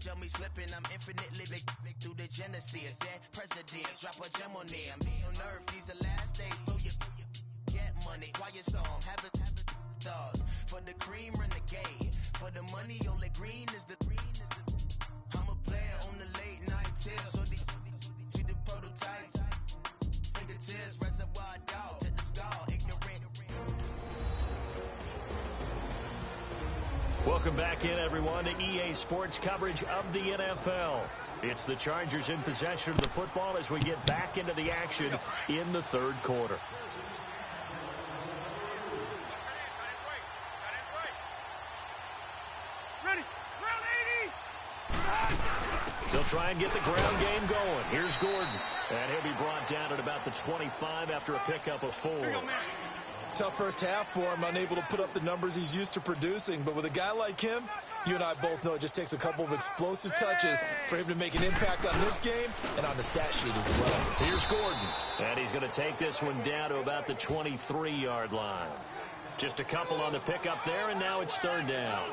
show me slipping, I'm infinitely big through the Genesis. And presidents drop a gem on them. On earth, these the last days. Blow your get money, quiet storm, have it thoughts. For the cream, renegade. For the money, only green is the I'm a player on the late night tip. So these see the prototypes. Fingertips, reservoir dog to the skull, ignorant. Welcome back in, everyone, to EA Sports coverage of the NFL. It's the Chargers in possession of the football as we get back into the action in the third quarter. They'll try and get the ground game going. Here's Gordon. And he'll be brought down at about the 25 after a pickup of 4. Tough first half for him, unable to put up the numbers he's used to producing. But with a guy like him, you and I both know it just takes a couple of explosive touches for him to make an impact on this game and on the stat sheet as well. Here's Gordon. And he's going to take this one down to about the 23-yard line. Just a couple on the pickup there, and now it's third down.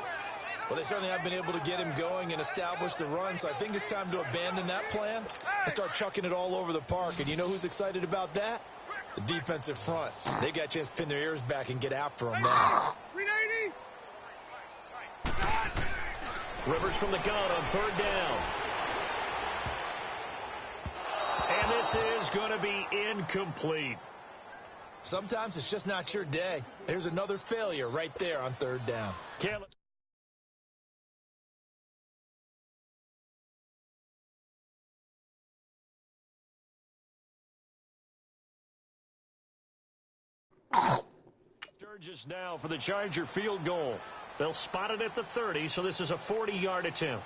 Well, they certainly have been able to get him going and establish the run, so I think it's time to abandon that plan and start chucking it all over the park. And you know who's excited about that? The defensive front. They got a chance to pin their ears back and get after him now. Rivers from the gun on third down. And this is going to be incomplete. Sometimes it's just not your day. There's another failure right there on third down. Sturgis now for the Charger field goal. They'll spot it at the 30, so this is a 40-yard attempt.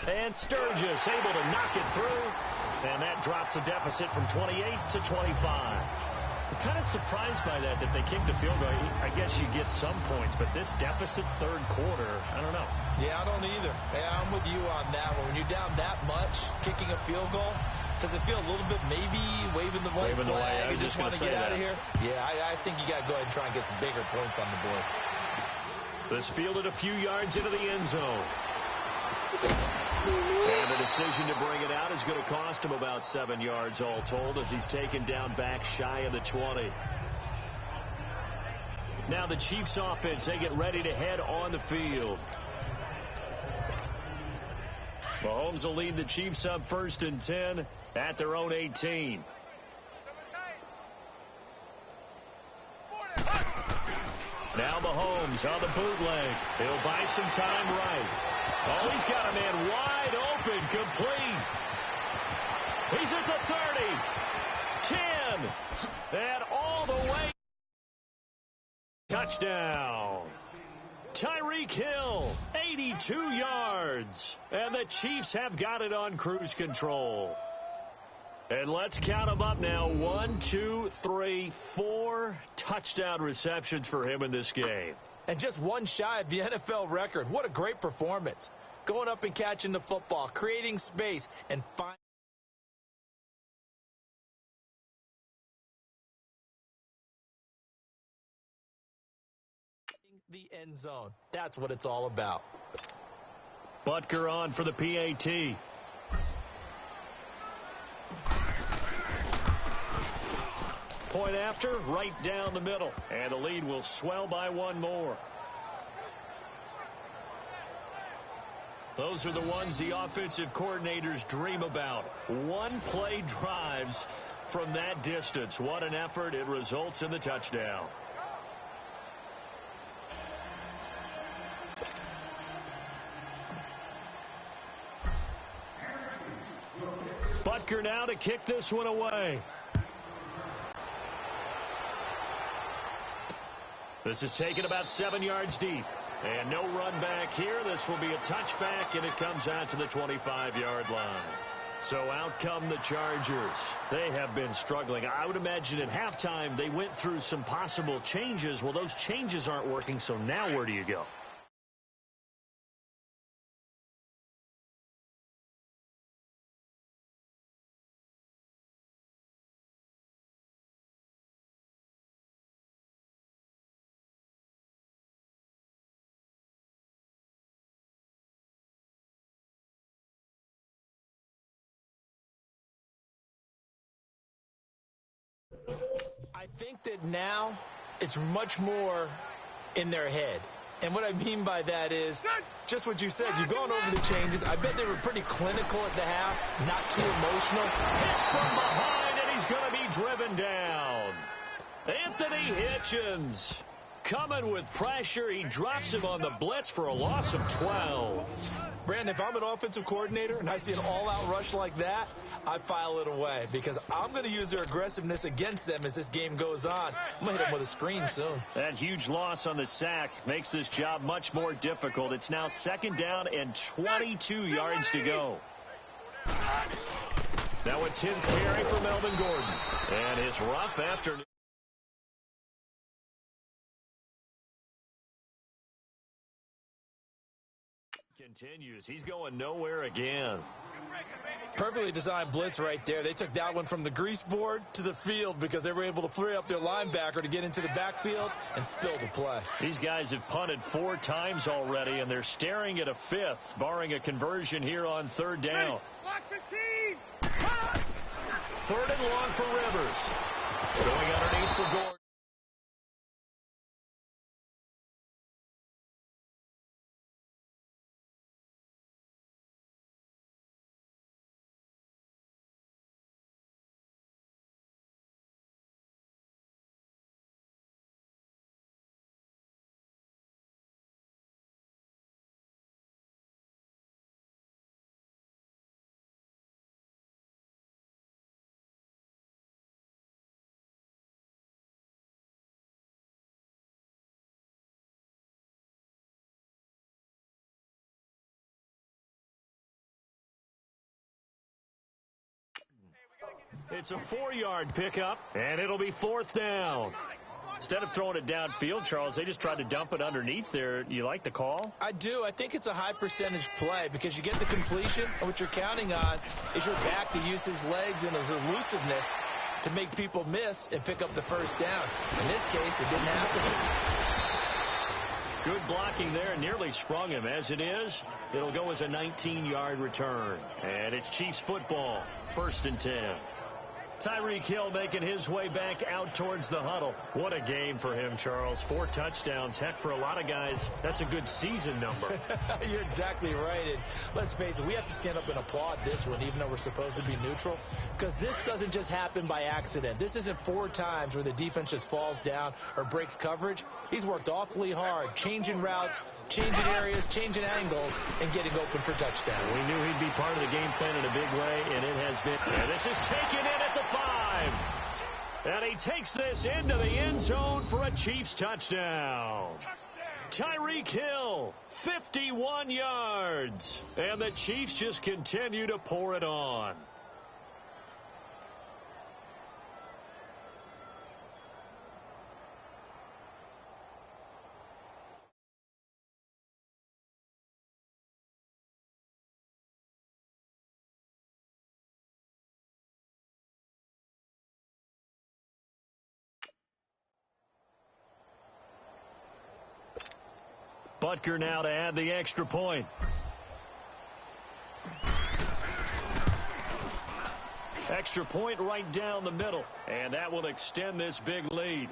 And Sturgis able to knock it through. And that drops a deficit from 28 to 25. I'm kind of surprised by that they kicked the field goal. I guess you get some points, but this deficit third quarter, I don't know. Yeah, I don't either. Yeah, I'm with you on that one. When you're down that much, kicking a field goal, does it feel a little bit maybe waving the white flag? I was just want to get out of here? Yeah, I think you got to go ahead and try and get some bigger points on the board. This fielded a few yards into the end zone. And the decision to bring it out is going to cost him about 7 yards all told as he's taken down back shy of the 20. Now the Chiefs offense, they get ready to head on the field. Mahomes will lead the Chiefs up 1st and 10 at their own 18. Now Mahomes on the bootleg. He'll buy some time right. Oh, he's got a man wide open, complete. He's at the 30, 10, and all the way. Touchdown. Tyreek Hill, 82 yards. And the Chiefs have got it on cruise control. And let's count them up now. 1, 2, 3, 4 touchdown receptions for him in this game. And just one shy of the NFL record. What a great performance. Going up and catching the football, creating space, and finding the end zone. That's what it's all about. Butker on for the PAT. Point after, right down the middle. And the lead will swell by one more. Those are the ones the offensive coordinators dream about. One-play drives from that distance. What an effort. It results in the touchdown. Butker now to kick this one away. This is taken about 7 yards deep. And no run back here. This will be a touchback, and it comes out to the 25-yard line. So out come the Chargers. They have been struggling. I would imagine at halftime they went through some possible changes. Well, those changes aren't working, so now where do you go? think that now it's much more in their head. And what I mean by that is just what you said. You've gone over the changes. I bet they were pretty clinical at the half, not too emotional. Hit from behind, and he's going to be driven down. Anthony Hitchens coming with pressure. He drops him on the blitz for a loss of 12. Brandon, if I'm an offensive coordinator and I see an all-out rush like that, I file it away because I'm going to use their aggressiveness against them as this game goes on. I'm going to hit them with a screen soon. That huge loss on the sack makes this job much more difficult. It's now 2nd down and 22 yards to go. Now a 10th carry for Melvin Gordon. And his rough afternoon. Continues. He's going nowhere again. Perfectly designed blitz right there. They took that one from the grease board to the field because they were able to free up their linebacker to get into the backfield and spill the play. These guys have punted 4 times already, and they're staring at a 5th, barring a conversion here on 3rd down. 3rd and long for Rivers. Going underneath for Gordon. It's a 4-yard pickup, and it'll be 4th down. Instead of throwing it downfield, Charles, they just tried to dump it underneath there. You like the call? I do. I think it's a high percentage play because you get the completion, and what you're counting on is your back to use his legs and his elusiveness to make people miss and pick up the 1st down. In this case, it didn't happen. Good blocking there. Nearly sprung him. As it is, it'll go as a 19-yard return. And it's Chiefs football. 1st and 10. Tyreek Hill making his way back out towards the huddle. What a game for him, Charles. 4 touchdowns. Heck, for a lot of guys, that's a good season number. You're exactly right. And let's face it, we have to stand up and applaud this one, even though we're supposed to be neutral, because this doesn't just happen by accident. This isn't 4 times where the defense just falls down or breaks coverage. He's worked awfully hard, changing routes, changing areas, changing angles, and getting open for touchdown. We knew he'd be part of the game plan in a big way, and it has been. And this is taken in at the 5. And he takes this into the end zone for a Chiefs touchdown. Tyreek Hill, 51 yards. And the Chiefs just continue to pour it on. Butker now to add the extra point. Extra point right down the middle. And that will extend this big lead.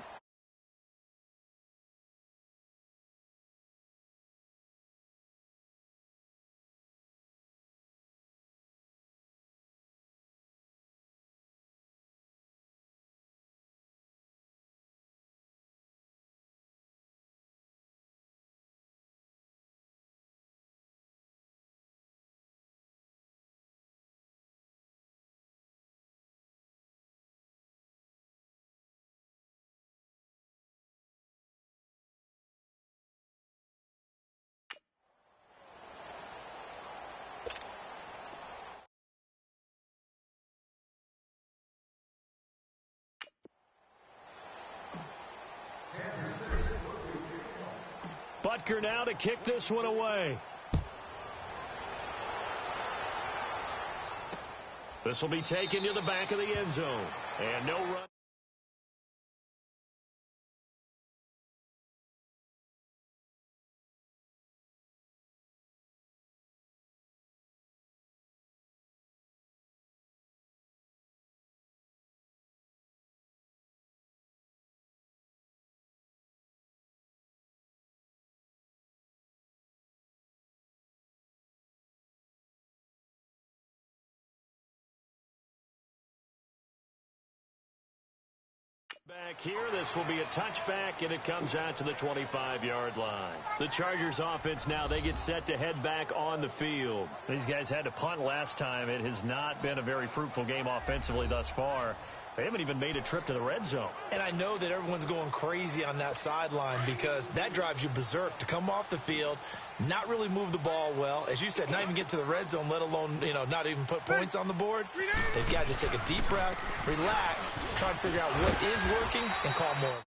Butker now to kick this one away. This will be taken to the back of the end zone. And no run. Back here, this will be a touchback, and it comes out to the 25-yard line. The Chargers offense now, they get set to head back on the field. These guys had to punt last time. It has not been a very fruitful game offensively thus far. They haven't even made a trip to the red zone. And I know that everyone's going crazy on that sideline because that drives you berserk to come off the field, not really move the ball well. As you said, not even get to the red zone, let alone, not even put points on the board. They've got to just take a deep breath, relax, try and figure out what is working, and call more.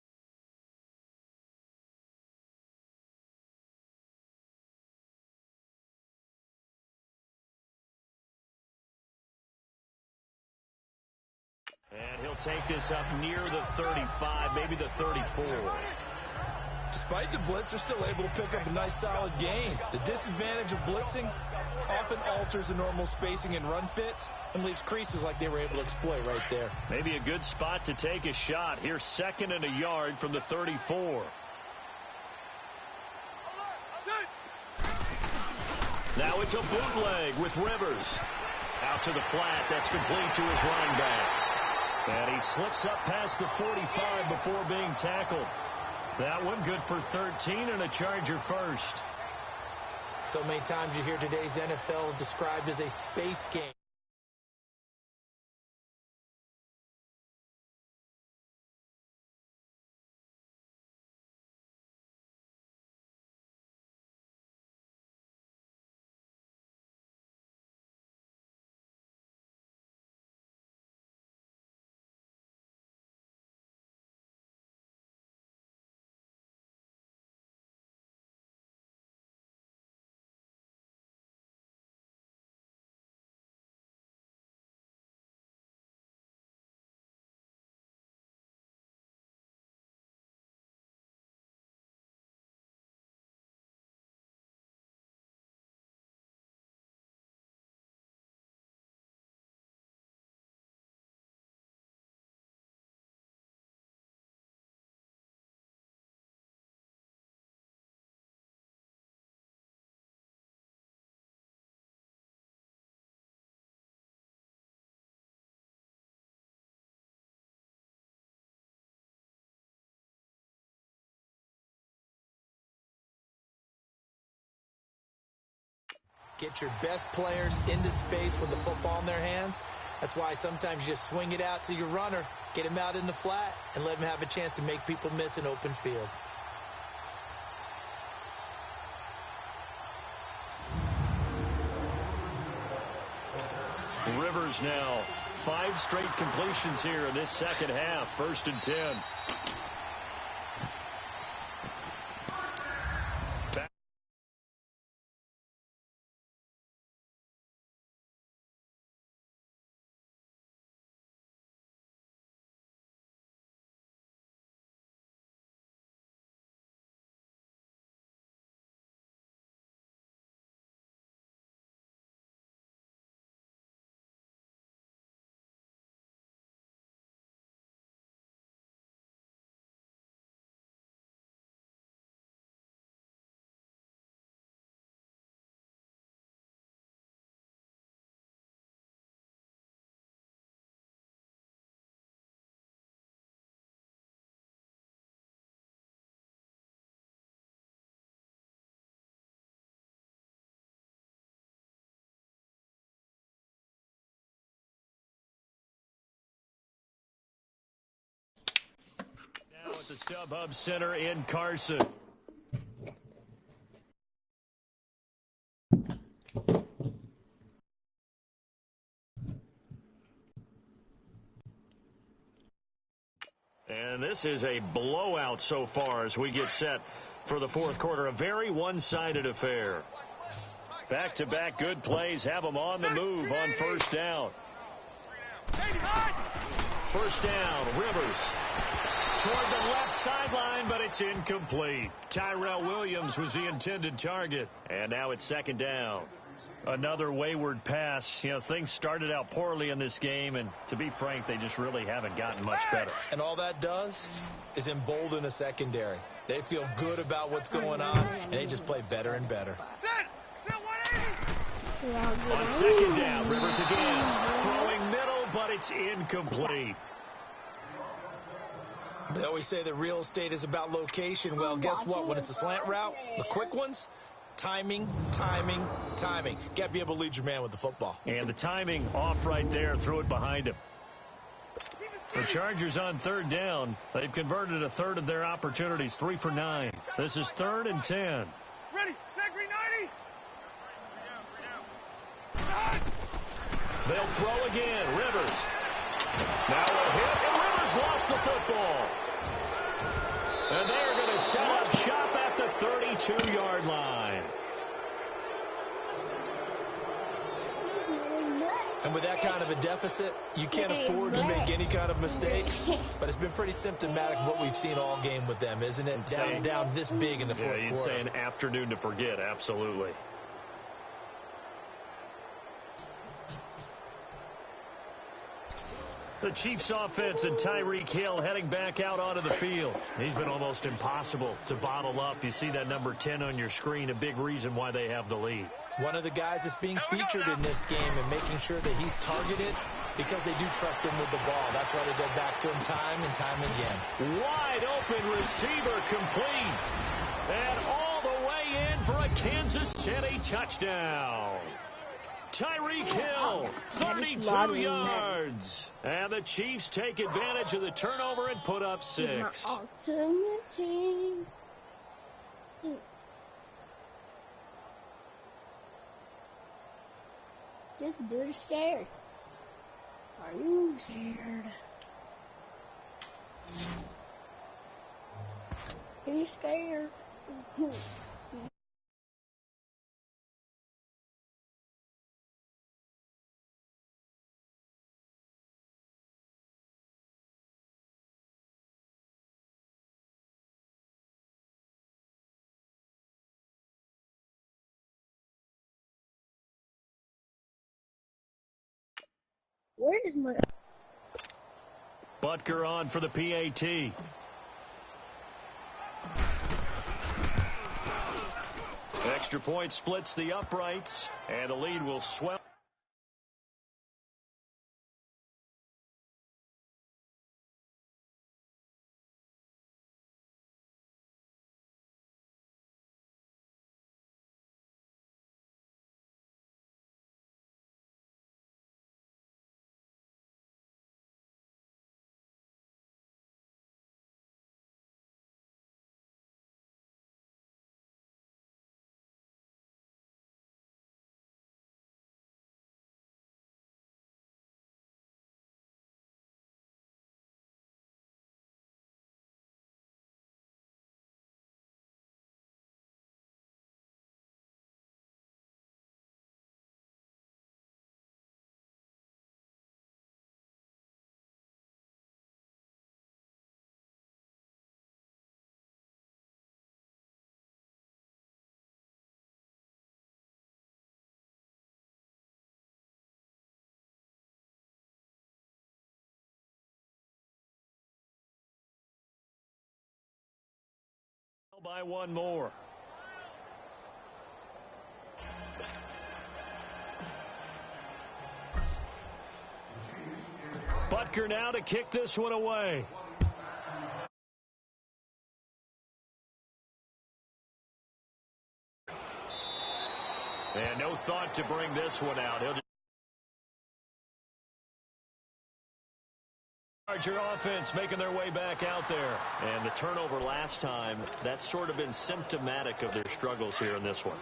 And he'll take this up near the 35, maybe the 34. Despite the blitz, they're still able to pick up a nice solid gain. The disadvantage of blitzing often alters the normal spacing and run fits and leaves creases like they were able to exploit right there. Maybe a good spot to take a shot. Here's 2nd and a yard from the 34. Now it's a bootleg with Rivers. Out to the flat. That's complete to his running back. And he slips up past the 45 before being tackled. That one good for 13 and a Charger first. So many times you hear today's NFL described as a space game. Get your best players into space with the football in their hands. That's why sometimes you just swing it out to your runner, get him out in the flat, and let him have a chance to make people miss an open field. Rivers now 5 straight completions here in this second half. 1st and 10. At the StubHub Center in Carson. And this is a blowout so far as we get set for the 4th quarter. A very one-sided affair. Back-to-back good plays have them on the move on 1st down. 1st down, Rivers. Toward the left sideline, but it's incomplete. Tyrell Williams was the intended target. And now it's 2nd down. Another wayward pass. Things started out poorly in this game, and to be frank, they just really haven't gotten much better. And all that does is embolden a secondary. They feel good about what's going on, and they just play better and better. On 2nd down, Rivers again. Throwing middle, but it's incomplete. They always say that real estate is about location. Well, guess what? When it's a slant route, the quick ones, timing, timing, timing. Got to be able to lead your man with the football. And the timing off right there. Threw it behind him. The Chargers on third down. They've converted a third of their opportunities, 3 for 9. This is 3rd and 10. Ready, Zachary 90. They'll throw again. Rivers. Now a hit, and Rivers lost the football. And they're going to set up shop at the 32-yard line. And with that kind of a deficit, you can't afford to make any kind of mistakes. But it's been pretty symptomatic of what we've seen all game with them, isn't it? Down this big in the fourth quarter. You'd say an afternoon to forget, absolutely. The Chiefs offense and Tyreek Hill heading back out onto the field. He's been almost impossible to bottle up. You see that number 10 on your screen, a big reason why they have the lead. One of the guys that's being featured in this game and making sure that he's targeted because they do trust him with the ball. That's why they go back to him time and time again. Wide open receiver complete. And all the way in for a Kansas City touchdown. Tyreek Hill, 32 yards. And the Chiefs take advantage of the turnover and put up 6. Ultimate team. This dude's scared. Are you scared? He's scared. Where is my... Butker on for the PAT. Extra point splits the uprights, and the lead will swell. By one more. Butker now to kick this one away. And no thought to bring this one out. He'll Charger offense making their way back out there. And the turnover last time, that's sort of been symptomatic of their struggles here in this one.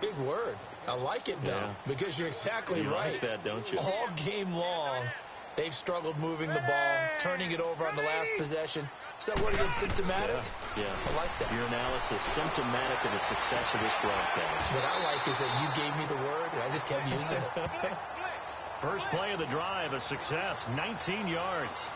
Big word. I like it, though, because you're exactly right. You like that, don't you? All game long, they've struggled moving the ball, turning it over on the last possession. Is that word again, symptomatic? Yeah. I like that. Your analysis, symptomatic of the success of this broadcast. What I like is that you gave me the word, and I just kept using it. First play of the drive, a success, 19 yards.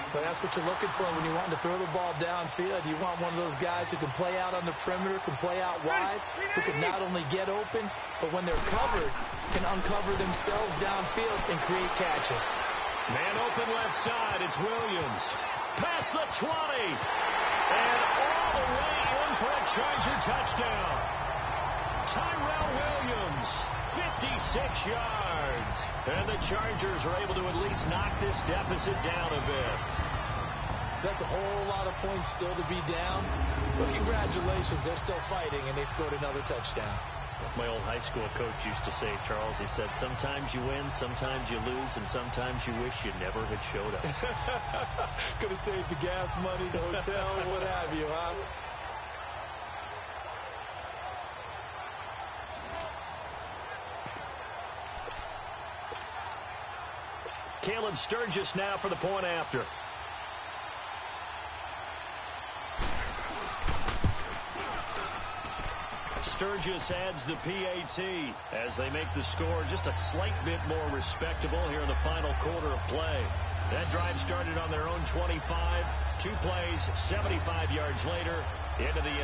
But that's what you're looking for when you want to throw the ball downfield. You want one of those guys who can play out on the perimeter, can play out wide, who can not only get open, but when they're covered, can uncover themselves downfield and create catches. Man open left side, it's Williams. Past the 20. And all the way in for a Charger touchdown. Tyrell Williams, 56 yards. And the Chargers are able to at least knock this deficit down a bit. That's a whole lot of points still to be down. But congratulations, they're still fighting, and they scored another touchdown. My old high school coach used to say, Charles, he said, sometimes you win, sometimes you lose, and sometimes you wish you never had showed up. Could have saved the gas money, the hotel, what have you, huh? Caleb Sturgis now for the point after. Sturgis adds the PAT as they make the score just a slight bit more respectable here in the final quarter of play. That drive started on their own 25. 2 plays, 75 yards later, into the end.